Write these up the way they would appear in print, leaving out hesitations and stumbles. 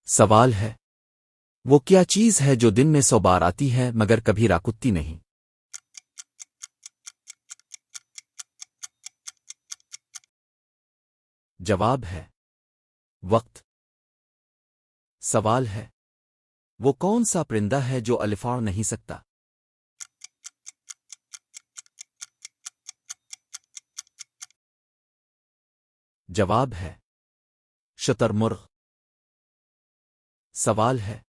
سوال ہے وہ کیا چیز ہے جو دن میں 100 بار آتی ہے مگر کبھی راکتی نہیں؟ جواب ہے وقت۔ سوال ہے وہ کون سا پرندہ ہے جو الفاڑ نہیں سکتا؟ جواب ہے شتر مرغ۔ سوال ہے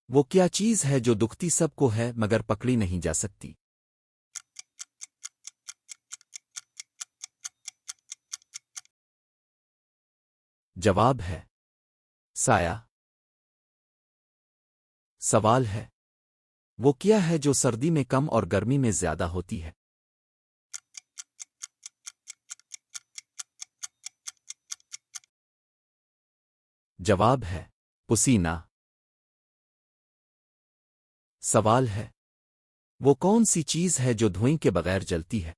وہ کیا چیز ہے جو دکھتی سب کو ہے مگر پکڑی نہیں جا سکتی؟ جواب ہے سایہ۔ سوال ہے وہ کیا ہے جو سردی میں کم اور گرمی میں زیادہ ہوتی ہے؟ جواب ہے پسینہ۔ سوال ہے وہ کون سی چیز ہے جو دھوئیں کے بغیر جلتی ہے؟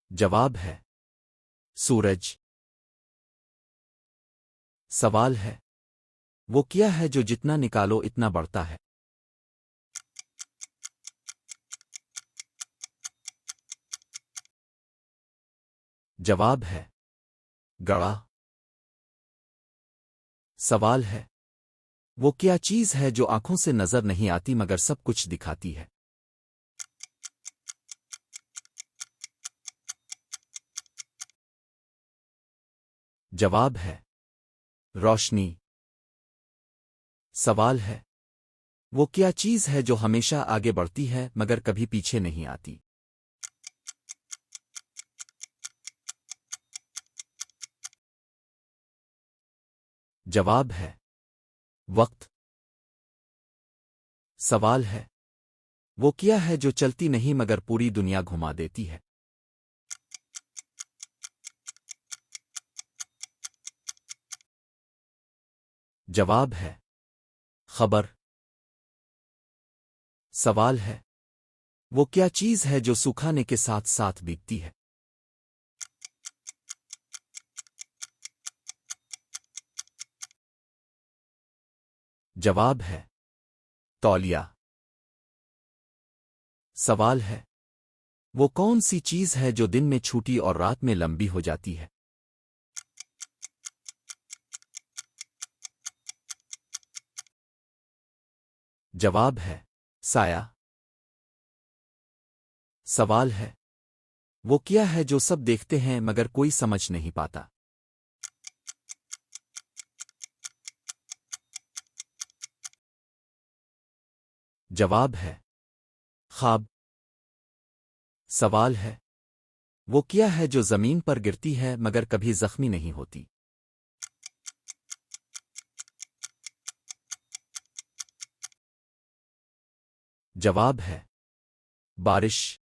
جواب ہے سورج۔ سوال ہے وہ کیا ہے جو جتنا نکالو اتنا بڑھتا ہے؟ جواب ہے گڑا۔ سوال ہے وہ کیا چیز ہے جو آنکھوں سے نظر نہیں آتی مگر سب کچھ دکھاتی ہے؟ جواب ہے روشنی۔ سوال ہے وہ کیا چیز ہے جو ہمیشہ آگے بڑھتی ہے مگر کبھی پیچھے نہیں آتی؟ جواب ہے وقت۔ سوال ہے وہ کیا ہے جو چلتی نہیں مگر پوری دنیا گھما دیتی ہے؟ جواب ہے خبر۔ سوال ہے وہ کیا چیز ہے جو سکھانے کے ساتھ ساتھ بیتتی ہے؟ جواب ہے تولیہ۔ سوال ہے وہ کون سی چیز ہے جو دن میں چھوٹی اور رات میں لمبی ہو جاتی ہے؟ جواب ہے سایہ۔ سوال ہے وہ کیا ہے جو سب دیکھتے ہیں مگر کوئی سمجھ نہیں پاتا؟ جواب ہے خواب۔ سوال ہے وہ کیا ہے جو زمین پر گرتی ہے مگر کبھی زخمی نہیں ہوتی؟ جواب ہے بارش۔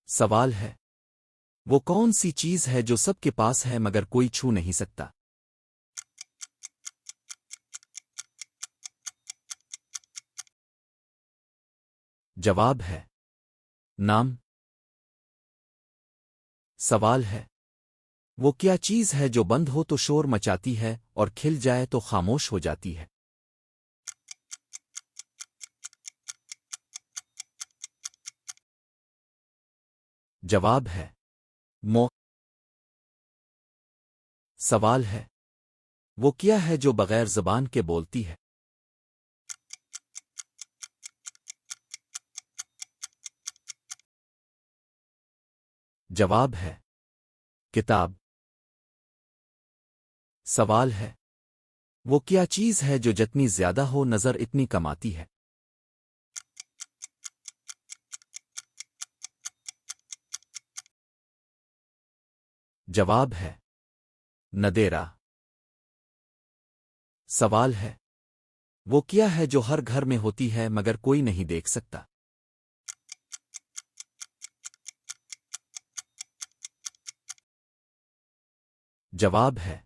سوال ہے وہ کون سی چیز ہے جو سب کے پاس ہے مگر کوئی چھو نہیں سکتا؟ جواب ہے نام۔ سوال ہے وہ کیا چیز ہے جو بند ہو تو شور مچاتی ہے اور کھل جائے تو خاموش ہو جاتی ہے؟ جواب ہے مو۔ سوال ہے وہ کیا ہے جو بغیر زبان کے بولتی ہے؟ جواب ہے کتاب۔ سوال ہے وہ کیا چیز ہے جو جتنی زیادہ ہو نظر اتنی کم آتی ہے؟ جواب ہے ندیرا۔ سوال ہے وہ کیا ہے جو ہر گھر میں ہوتی ہے مگر کوئی نہیں دیکھ سکتا؟ جواب ہے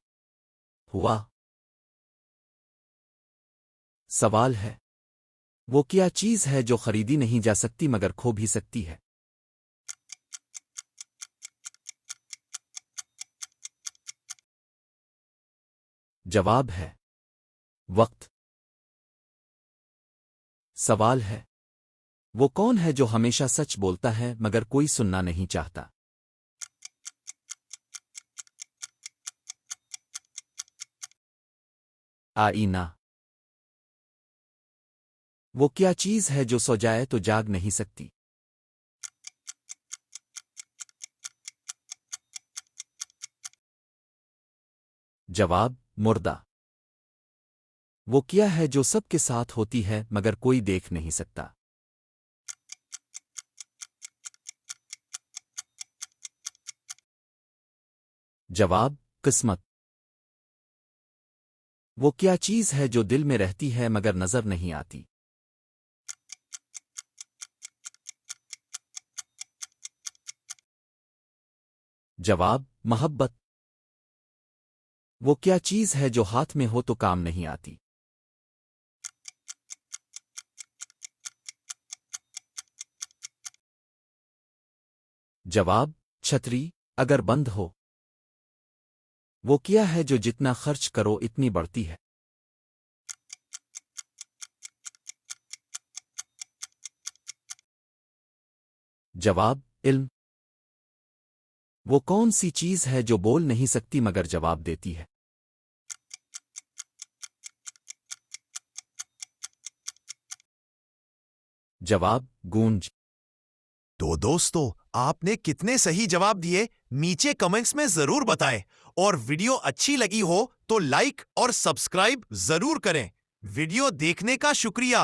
ہوا۔ سوال ہے وہ کیا چیز ہے جو خریدی نہیں جا سکتی مگر کھو بھی سکتی ہے؟ جواب ہے وقت۔ سوال ہے وہ کون ہے جو ہمیشہ سچ بولتا ہے مگر کوئی سننا نہیں چاہتا؟ آئینہ۔ وہ کیا چیز ہے جو سو جائے تو جاگ نہیں سکتی؟ جواب مردہ۔ وہ کیا ہے جو سب کے ساتھ ہوتی ہے مگر کوئی دیکھ نہیں سکتا؟ جواب قسمت۔ وہ کیا چیز ہے جو دل میں رہتی ہے مگر نظر نہیں آتی؟ جواب محبت۔ وہ کیا چیز ہے جو ہاتھ میں ہو تو کام نہیں آتی؟ جواب چھتری اگر بند ہو۔ وہ کیا ہے جو جتنا خرچ کرو اتنی بڑھتی ہے؟ جواب علم۔ وہ کون سی چیز ہے جو بول نہیں سکتی مگر جواب دیتی ہے؟ جواب گونج۔ تو دوستو، آپ نے کتنے صحیح جواب دیے نیچے کمنٹس میں ضرور بتائیں، اور ویڈیو اچھی لگی ہو تو لائک اور سبسکرائب ضرور کریں۔ ویڈیو دیکھنے کا شکریہ۔